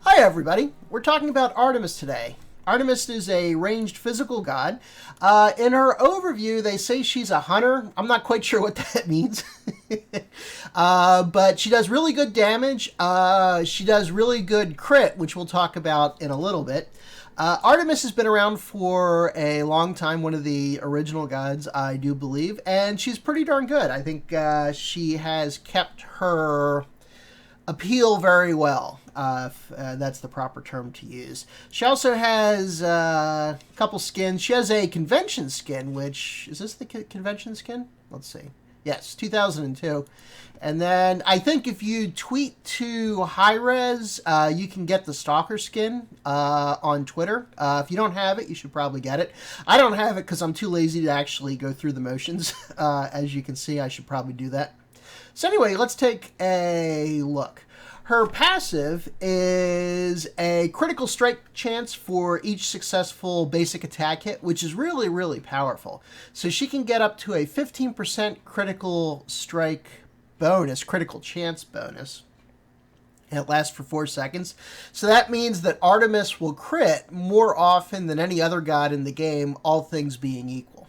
Hi everybody, we're talking about Artemis today. Artemis is a ranged physical god. In her overview, they say she's a hunter. I'm not quite sure what that means. But she does really good damage. She does really good crit, which we'll talk about in a little bit. Artemis has been around for a long time, one of the original gods, I do believe, and she's pretty darn good. I think she has kept her appeal very well. If that's the proper term to use. She also has a couple skins. She has a convention skin, which... Is this the convention skin? Let's see. Yes, 2002. And then I think if you tweet to Hi-Rez, you can get the Stalker skin on Twitter. If you don't have it, you should probably get it. I don't have it because I'm too lazy to actually go through the motions. As you can see, I should probably do that. So anyway, let's take a look. Her passive is a critical strike chance for each successful basic attack hit, which is really, really powerful. So she can get up to a 15% critical strike bonus, critical chance bonus. And it lasts for 4 seconds. So that means that Artemis will crit more often than any other god in the game, all things being equal.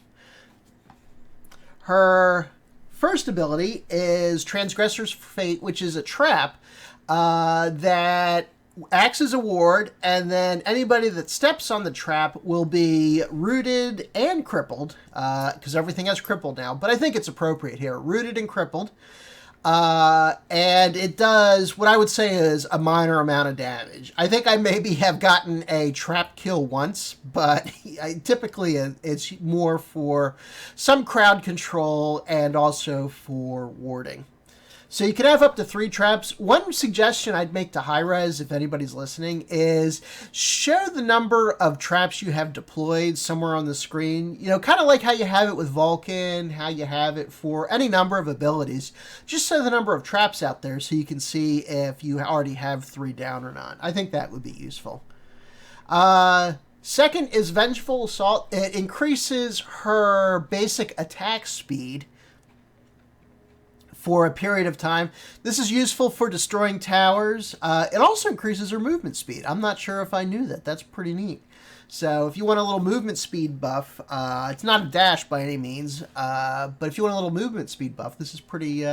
Her first ability is Transgressor's Fate, which is a trap that acts as a ward, and then anybody that steps on the trap will be rooted and crippled, because everything has crippled now, but I think it's appropriate here. Rooted and crippled. And it does what I would say is a minor amount of damage. I think I maybe have gotten a trap kill once, but typically it's more for some crowd control and also for warding. So you can have up to 3 traps. One suggestion I'd make to Hi-Rez, if anybody's listening, is show the number of traps you have deployed somewhere on the screen. You know, kind of like how you have it with Vulcan, how you have it for any number of abilities. Just show the number of traps out there so you can see if you already have 3 down or not. I think that would be useful. Second is Vengeful Assault. It increases her basic attack speed for a period of time. This is useful for destroying towers. It also increases her movement speed. I'm not sure if I knew that. That's pretty neat. So if you want a little movement speed buff, it's not a dash by any means, but if you want a little movement speed buff, this is pretty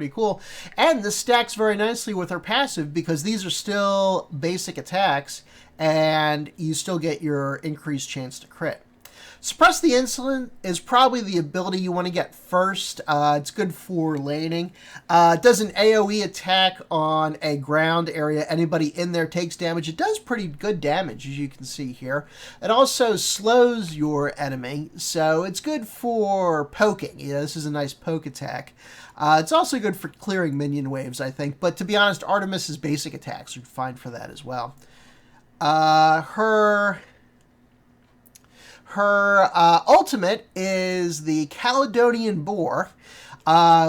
cool. And this stacks very nicely with her passive because these are still basic attacks and you still get your increased chance to crit. Suppress the Insolent is probably the ability you want to get first. It's good for laning. It does an AoE attack on a ground area. Anybody in there takes damage. It does pretty good damage, as you can see here. It also slows your enemy, so it's good for poking. You know, this is a nice poke attack. It's also good for clearing minion waves, I think. But to be honest, Artemis's basic attacks are fine for that as well. Her ultimate is the Caledonian Boar,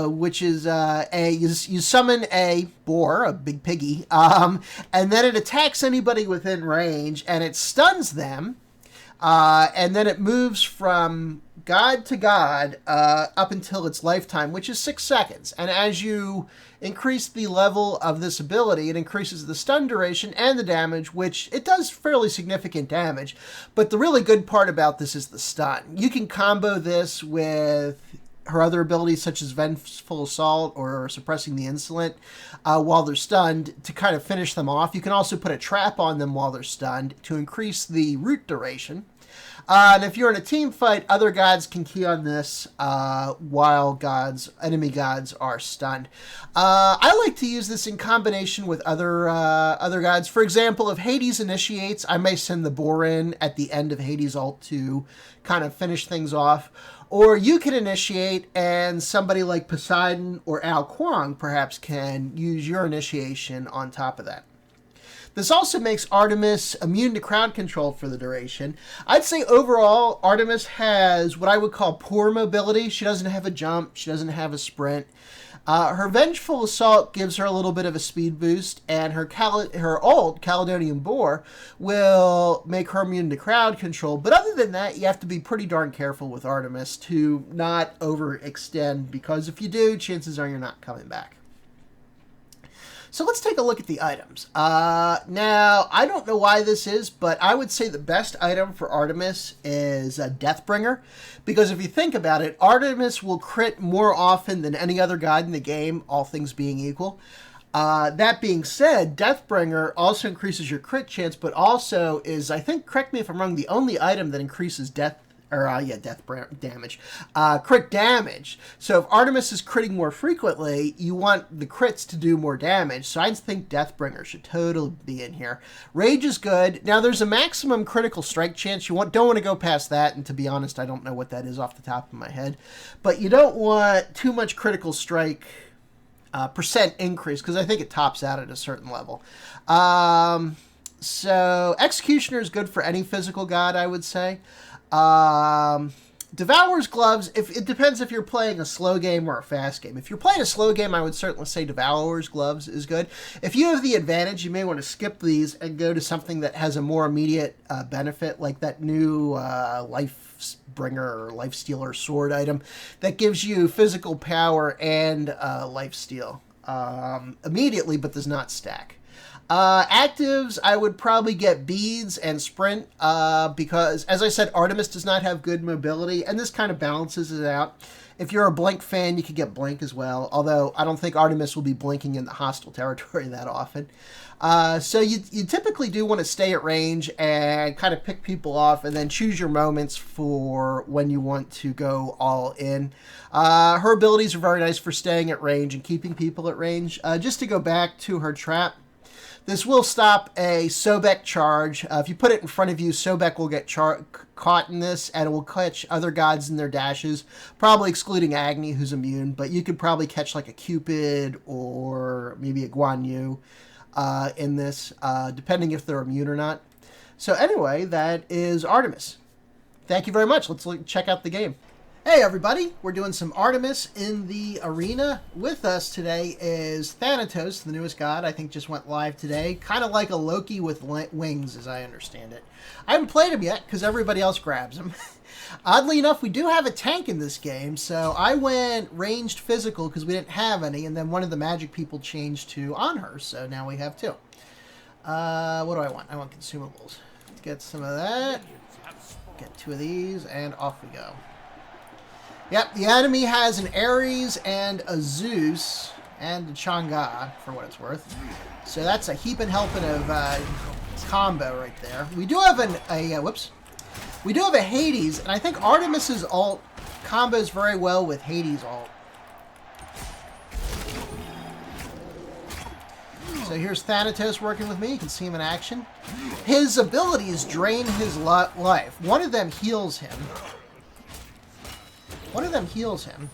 which is you summon a boar, a big piggy, and then it attacks anybody within range, and it stuns them, and then it moves from god to god up until its lifetime, which is 6 seconds. And as you increase the level of this ability, it increases the stun duration and the damage, which it does fairly significant damage. But the really good part about this is the stun. You can combo this with her other abilities such as Vengeful Assault or Suppressing the Insolent while they're stunned to kind of finish them off. You can also put a trap on them while they're stunned to increase the root duration. And if you're in a team fight, other gods can key on this while enemy gods are stunned. I like to use this in combination with other gods. For example, if Hades initiates, I may send the boar in at the end of Hades' ult to kind of finish things off. Or you can initiate, and somebody like Poseidon or Al Kwang perhaps can use your initiation on top of that. This also makes Artemis immune to crowd control for the duration. I'd say overall, Artemis has what I would call poor mobility. She doesn't have a jump. She doesn't have a sprint. Her Vengeful Assault gives her a little bit of a speed boost, and her ult, Caledonian Boar, will make her immune to crowd control. But other than that, you have to be pretty darn careful with Artemis to not overextend, because if you do, chances are you're not coming back. So let's take a look at the items. Now, I don't know why this is, but I would say the best item for Artemis is Deathbringer. Because if you think about it, Artemis will crit more often than any other god in the game, all things being equal. That being said, Deathbringer also increases your crit chance, but also is, I think, correct me if I'm wrong, the only item that increases death damage. Crit damage. So if Artemis is critting more frequently, you want the crits to do more damage. So I think Deathbringer should totally be in here. Rage is good. Now there's a maximum critical strike chance. You don't want to go past that, and to be honest, I don't know what that is off the top of my head. But you don't want too much critical strike percent increase, because I think it tops out at a certain level. So Executioner is good for any physical god, I would say. Devourer's Gloves, it depends if you're playing a slow game or a fast game. If you're playing a slow game, I would certainly say Devourer's Gloves is good. If you have the advantage, you may want to skip these and go to something that has a more immediate benefit, like that new Lifebringer or Lifestealer sword item that gives you physical power and lifesteal immediately, but does not stack. Actives, I would probably get Beads and Sprint, because, as I said, Artemis does not have good mobility, and this kind of balances it out. If you're a Blink fan, you could get Blink as well, although I don't think Artemis will be blinking in the hostile territory that often. So you typically do want to stay at range and kind of pick people off, and then choose your moments for when you want to go all in. Her abilities are very nice for staying at range and keeping people at range. Just to go back to her trap, this will stop a Sobek charge. If you put it in front of you, Sobek will get caught in this, and it will catch other gods in their dashes, probably excluding Agni, who's immune, but you could probably catch like a Cupid or maybe a Guan Yu in this, depending if they're immune or not. So anyway, that is Artemis. Thank you very much. Let's check out the game. Hey everybody, we're doing some Artemis in the arena. With us today is Thanatos, the newest god, I think just went live today. Kind of like a Loki with wings, as I understand it. I haven't played him yet, because everybody else grabs him. Oddly enough, we do have a tank in this game, so I went ranged physical, because we didn't have any, and then one of the magic people changed to on her, so now we have two. What do I want? I want consumables. Let's get some of that. Get two of these, and off we go. Yep, the enemy has an Ares and a Zeus and a Chang'e, for what it's worth. So that's a heaping helping of combo right there. We do have we do have a Hades, and I think Artemis's ult combos very well with Hades' ult. So here's Thanatos working with me. You can see him in action. His abilities drain his life. One of them heals him. One of them heals him.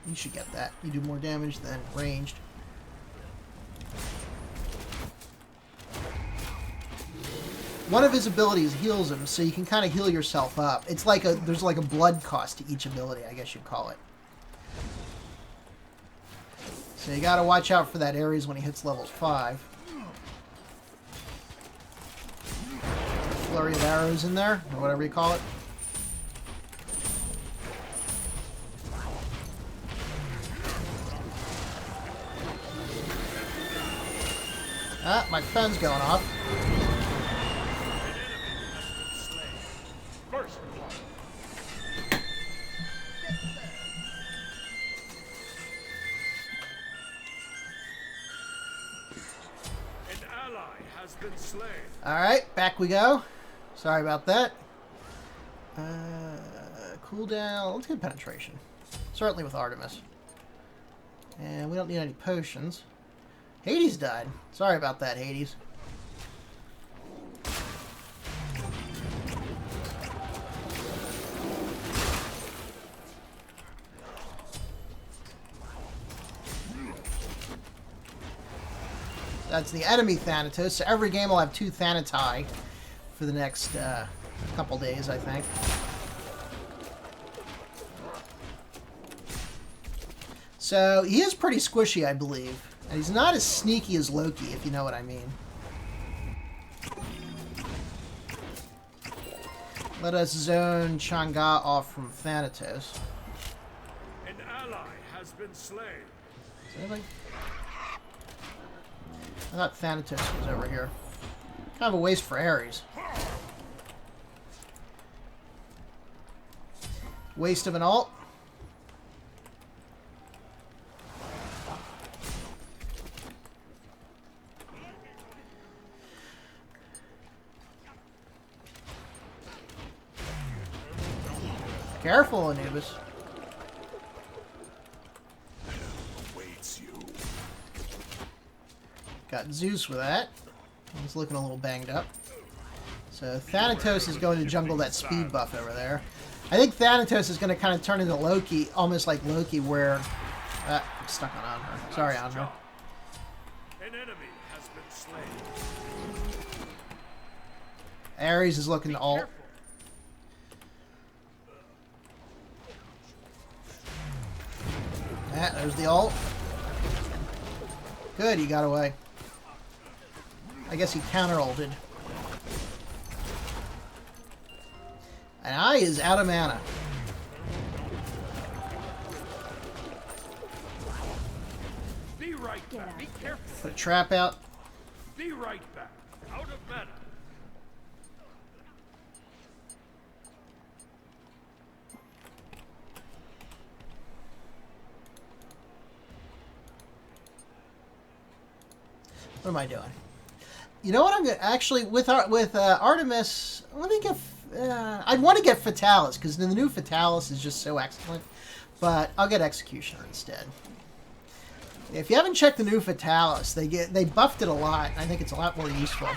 You should get that. You do more damage than ranged. One of his abilities heals him, so you can kind of heal yourself up. It's like there's like a blood cost to each ability, I guess you'd call it. So you gotta watch out for that Ares when he hits level 5. Flurry of arrows in there, or whatever you call it. Ah, my phone's going off. Alright, back we go. Sorry about that. Cooldown. Let's get penetration. Certainly with Artemis. And we don't need any potions. Hades died. Sorry about that, Hades. That's the enemy Thanatos. So every game will have 2 Thanatai for the next couple days, I think. So he is pretty squishy, I believe. And he's not as sneaky as Loki, if you know what I mean. Let us zone Chang'e off from Thanatos. An ally has been slain. Is anybody? I thought Thanatos was over here. Kind of a waste for Ares. Waste of an ult. Careful, Anubis. Got Zeus with that. He's looking a little banged up. So Thanatos is going to jungle that speed buff over there. I think Thanatos is going to kind of turn into Loki, almost like Loki, where... I'm stuck on Anhur. Sorry, Anhur. An enemy has been slain. Ares is looking to ult. Yeah, there's the ult. Good, he got away. I guess he counter-ulted. And I is out of mana. Be right back. Be careful. Put a trap out. Be right back. Out of mana. What am I doing? You know what I'm gonna actually with Artemis. Let me get. I'd want to get Fatalis because the new Fatalis is just so excellent, but I'll get Executioner instead. If you haven't checked the new Fatalis, they buffed it a lot. I think it's a lot more useful.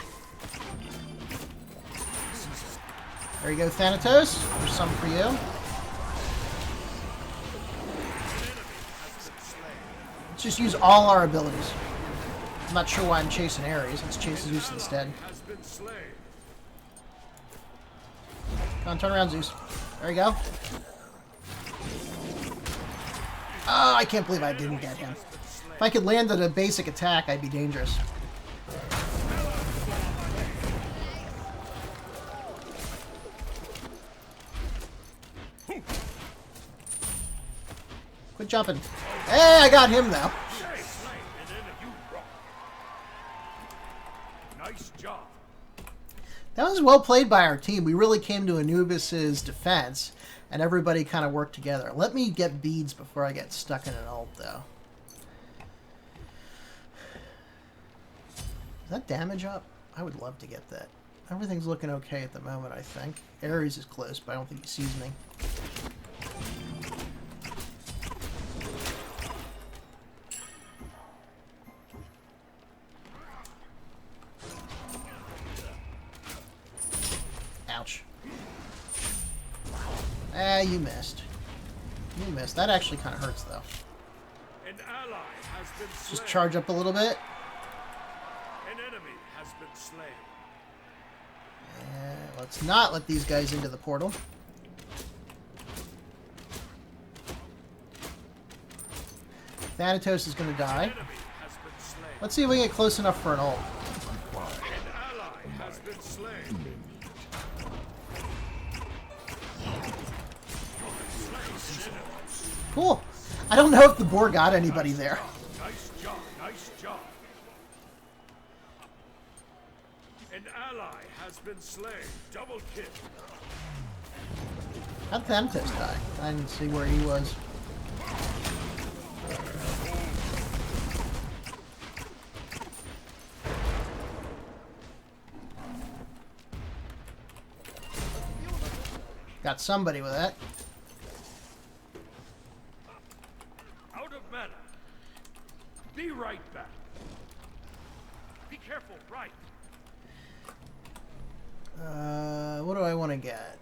There you go, Thanatos. There's some for you. Let's just use all our abilities. I'm not sure why I'm chasing Ares. Let's chase Zeus instead. Come on, turn around, Zeus. There you go. Oh, I can't believe I didn't get him. If I could land at a basic attack, I'd be dangerous. Quit jumping. Hey, I got him, though. Nice job. That was well played by our team. We really came to Anubis's defense, and everybody kind of worked together. Let me get beads before I get stuck in an ult, though. Is that damage up? I would love to get that. Everything's looking okay at the moment, I think. Ares is close, but I don't think he sees me. Ouch. Ah, you missed. You missed. That actually kind of hurts, though. An ally has been slain. Just charge up a little bit. An enemy has been slain. Let's not let these guys into the portal. Thanatos is going to die. An enemy has been slain. Let's see if we can get close enough for an ult. An ally has been slain. Cool. I don't know if the boar got anybody there. Nice job. Nice job. An ally has been slain. Double kill. How'd Thanatos die? I didn't see where he was. Got somebody with that. Out of mana. Be right back. Be careful, right. What do I want to get?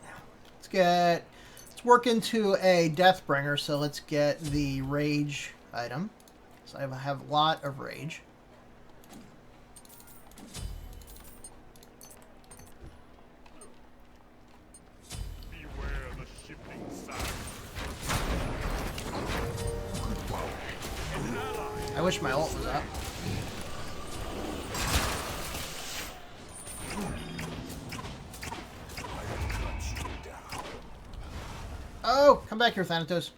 Let's work into a Deathbringer, so let's get the Rage item. So I have a lot of Rage. Beware the shifting side. An ally. I wish my ult was up. Oh, come back here, Thanatos.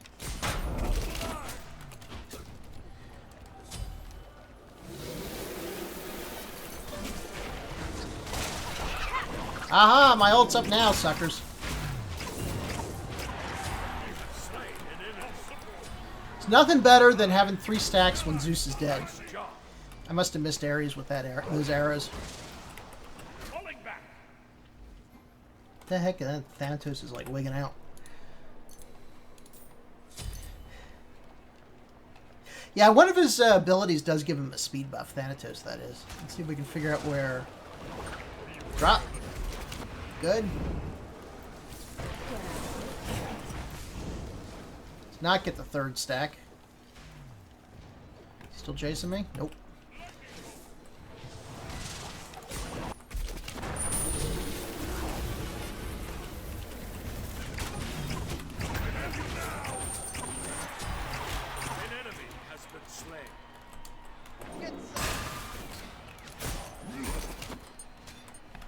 Aha! My ult's up now, suckers. It's nothing better than having 3 stacks when Zeus is dead. I must have missed Ares with that those arrows. The heck, that Thanatos is like wigging out. Yeah, one of his abilities does give him a speed buff, Thanatos, that is. Let's see if we can figure out where... Drop. Good. Let's not get the 3rd stack. Still chasing me? Nope.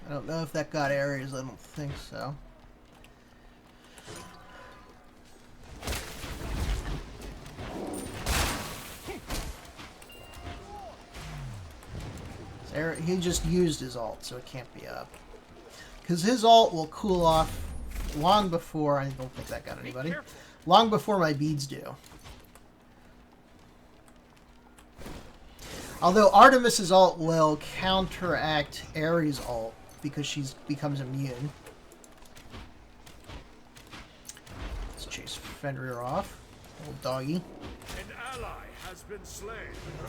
I don't know if that got Ares. I don't think so. He just used his ult, so it can't be up. Because his ult will cool off long before... I don't think that got anybody. Long before my beads do. Although Artemis' ult will counteract Ares' ult because she becomes immune. Let's chase Fenrir off. Little doggy. An ally has been slain. An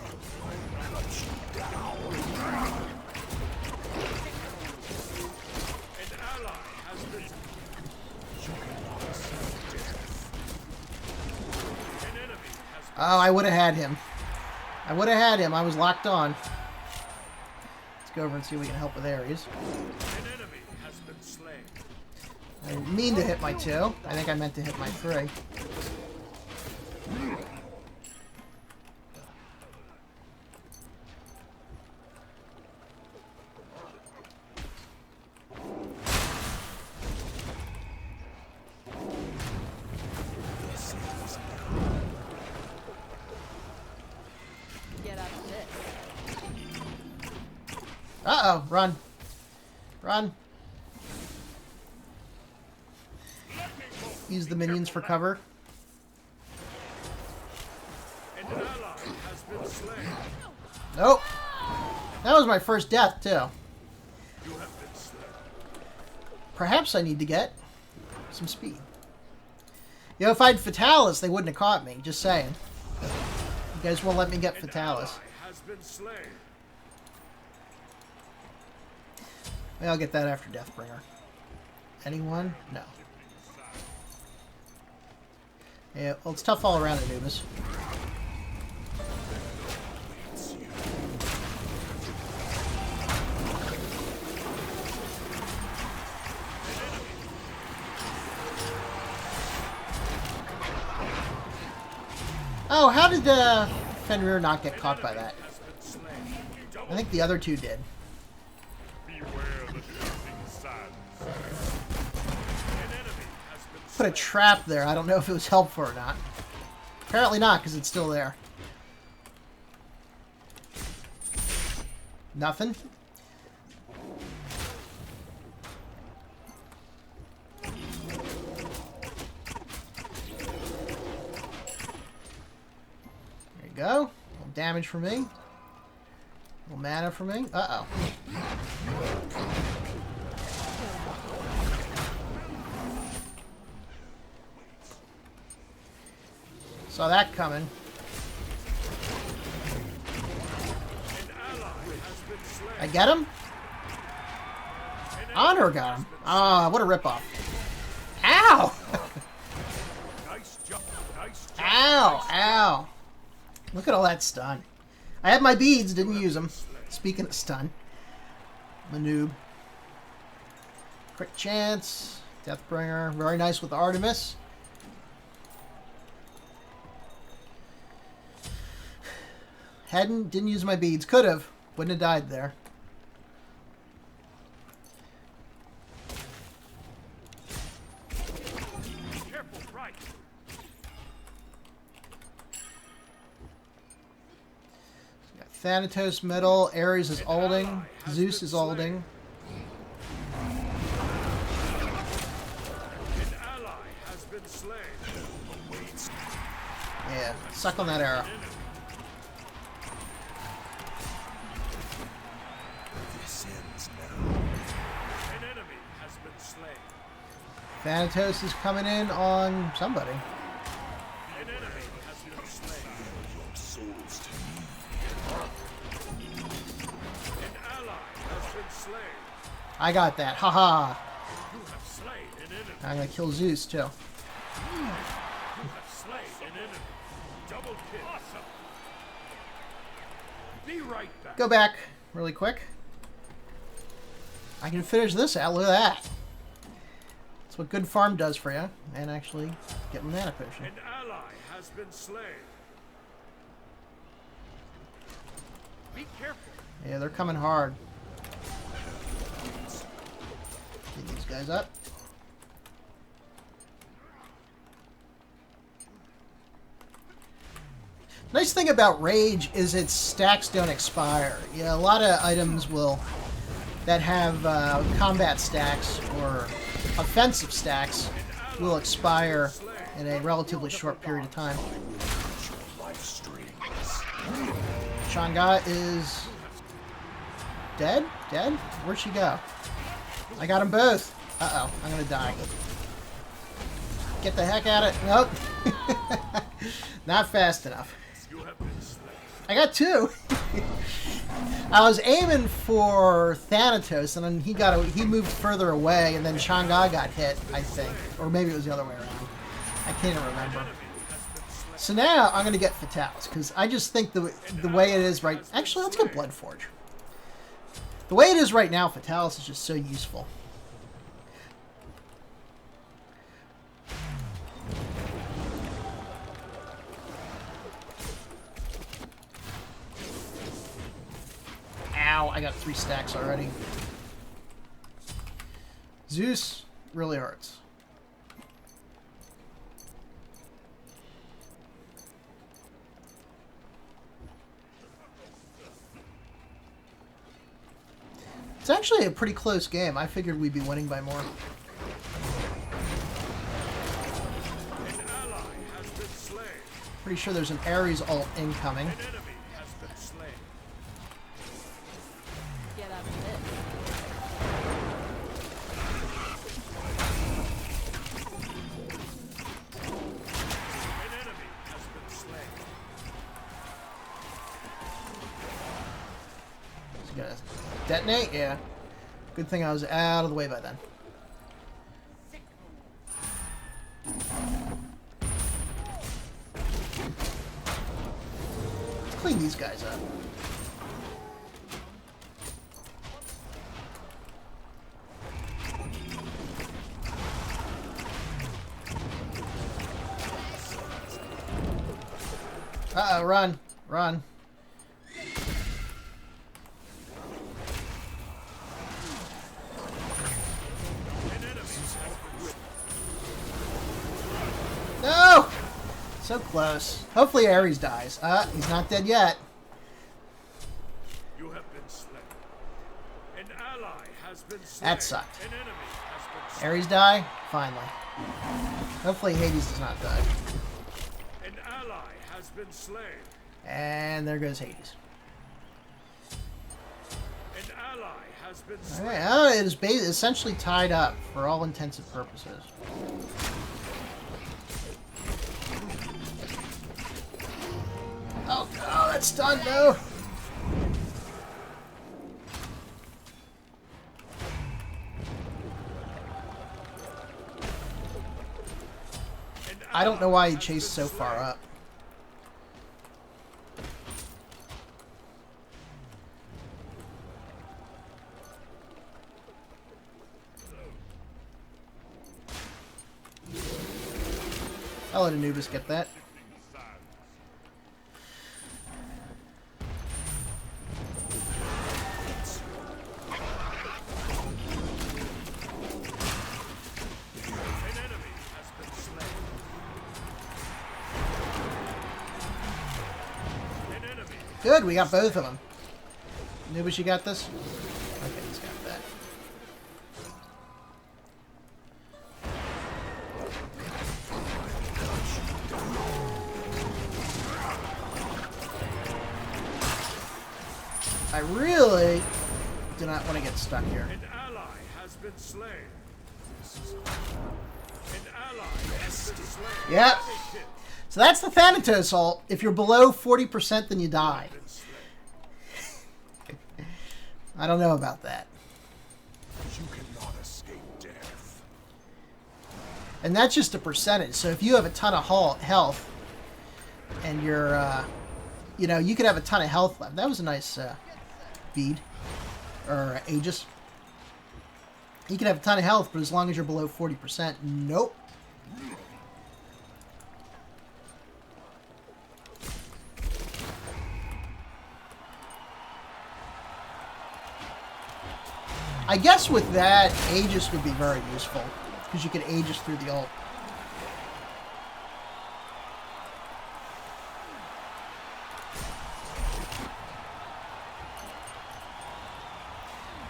ally has been... An enemy has been... Oh, I would have had him. I would have had him. I was locked on. Let's go over and see if we can help with Ares. An enemy has been slain. I didn't mean to hit my 2. I think I meant to hit my 3. Uh-oh, run. Run. Use the minions for cover. And an ally has been slain. Nope. That was my first death, too. You have been slain. Perhaps I need to get some speed. You know, if I had Fatalis, they wouldn't have caught me. Just saying. You guys won't let me get Fatalis. Has been slain. Maybe I'll get that after Deathbringer. Anyone? No. Yeah, well, it's tough all around, Anubis. Oh, how did Fenrir not get caught by that? I think the other 2 did. Put a trap there. I don't know if it was helpful or not. Apparently not, because it's still there. Nothing. There you go. A little damage for me. A little mana for me. Uh-oh. Saw that coming. I get him? Honor got him. Ah, what a ripoff. Ow! Ow! Ow! Look at all that stun. I had my beads, didn't use them. Speaking of stun. I'm a noob. Crit chance. Deathbringer. Very nice with Artemis. Didn't use my beads. Could have. Wouldn't have died there. Careful, right. Thanatos middle. Ares is ulting. Zeus is ulting. Suck on that arrow. This ends now. An enemy has been slain. Thanatos is coming in on somebody. An enemy has been slain. Your souls to me. An ally has been slain. I got that. Haha. You have slain an enemy. I'm gonna kill Zeus too. You have slain an enemy. Double kill. Awesome. Be right back. Go back really quick. I can finish this out. Look at that. That's what good farm does for you. And actually get my mana potion. An ally has been slain. Be careful. Yeah, they're coming hard. Get these guys up. Nice thing about Rage is its stacks don't expire. Yeah, a lot of items that have combat stacks or offensive stacks will expire in a relatively short period of time. Shanga is dead? Dead? Where'd she go? I got them both. Uh-oh, I'm gonna die. Get the heck out of it. Nope. Not fast enough. I got two. I was aiming for Thanatos, and then he moved further away, and then Shanga got hit, I think. Or maybe it was the other way around. I can't even remember. So now I'm going to get Fatalis, because I just think the way it is right... Actually, let's get Bloodforge. The way it is right now, Fatalis is just so useful. Ow, I got 3 stacks already. Zeus really hurts. It's actually a pretty close game. I figured we'd be winning by more. An ally has been slain. Pretty sure there's an Ares ult incoming. An enemy has been slain. Get out of this. An enemy has been slain. Is he gonna detonate? Yeah. Good thing I was out of the way by then. Let's clean these guys up. Uh-oh, run. Run. No! So close. Hopefully Ares dies. He's not dead yet. You have been slain. An ally has been slain. That sucked. An enemy has been slain. Ares die? Finally. Hopefully Hades does not die. An ally has been slain. And there goes Hades. An ally has been slain. Alright, it is essentially tied up for all intents and purposes. Oh, no, that's done, no! I don't know why he chased so far up. I'll let Anubis get that. Good, we got both of them. Anubis, you got this? Okay, he's got that. I really do not want to get stuck here. An ally has been slain. An ally has been slain. Yep. So that's the Thanatos ult. If you're below 40%, then you die. I don't know about that. You cannot escape death. And that's just a percentage. So if you have a ton of health, and you're, you know, you could have a ton of health left. That was a nice bead. Or Aegis. You can have a ton of health, but as long as you're below 40%, nope. I guess with that, Aegis would be very useful, because you could Aegis through the ult.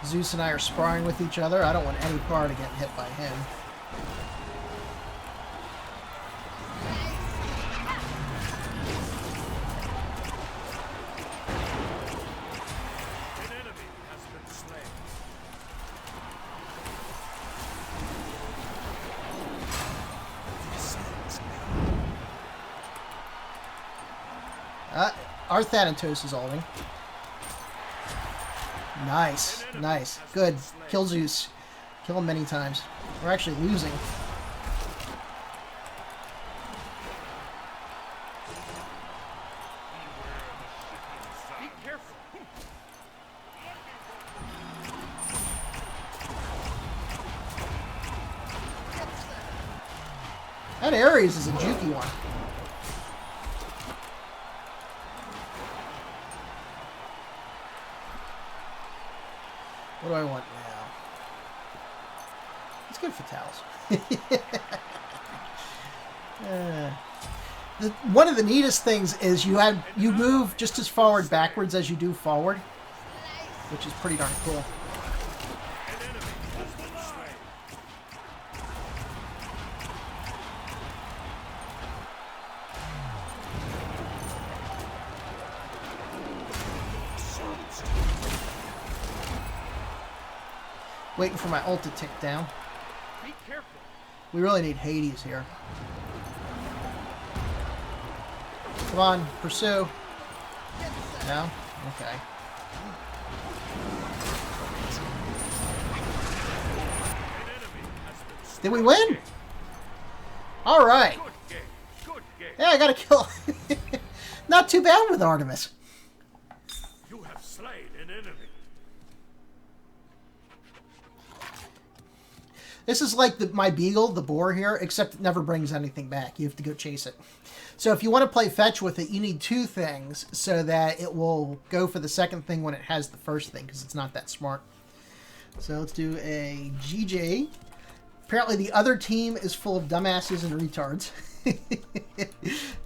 Zeus and I are sparring with each other. I don't want any part of getting hit by him. An enemy has been slain. Our Thanatos is ulting. Nice. Nice. Good. Kill Zeus. Kill him many times. We're actually losing. Be careful. That Ares is a jukey one. What do I want now? Let's go for towels. One of the neatest things is you move just as forward backwards as you do forward, which is pretty darn cool. An enemy has been slain. Waiting for my ult to tick down. Be careful. We really need Hades here. Come on, pursue. No? Okay. An enemy has been slain. Did we win? Alright. Good game. Good game. Yeah, I got a kill. Not too bad with Artemis. You have slain an enemy. This is like my Beagle, the boar here, except it never brings anything back. You have to go chase it. So if you want to play fetch with it, you need two things so that it will go for the second thing when it has the first thing, because it's not that smart. So let's do a GG. Apparently the other team is full of dumbasses and retards.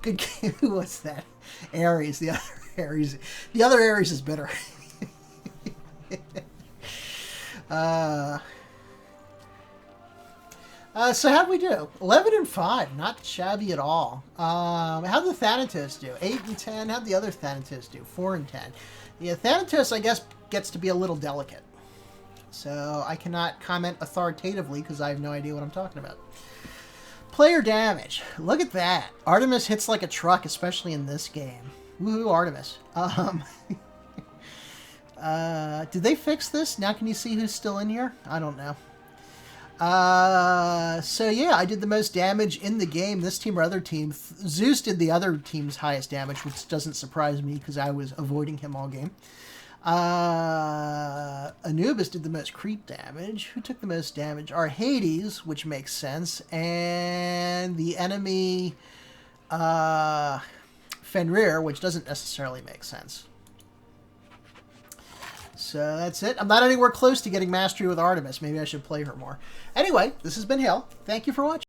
Good game. Who was that? Ares. The other Ares. The other Ares is bitter. So how'd we do? 11 and 5, not shabby at all. How'd the Thanatos do? 8 and 10. How'd the other Thanatos do? 4 and 10. The Thanatos, I guess, gets to be a little delicate. So I cannot comment authoritatively because I have no idea what I'm talking about. Player damage. Look at that. Artemis hits like a truck, especially in this game. Woohoo, Artemis. Did they fix this? Now can you see who's still in here? I don't know. So yeah, I did the most damage in the game. This team or other team. Zeus did the other team's highest damage, which doesn't surprise me because I was avoiding him all game. Anubis did the most creep damage. Who took the most damage? Our Hades, which makes sense. And the enemy, Fenrir, which doesn't necessarily make sense. So that's it. I'm not anywhere close to getting mastery with Artemis. Maybe I should play her more. Anyway, this has been Hale. Thank you for watching.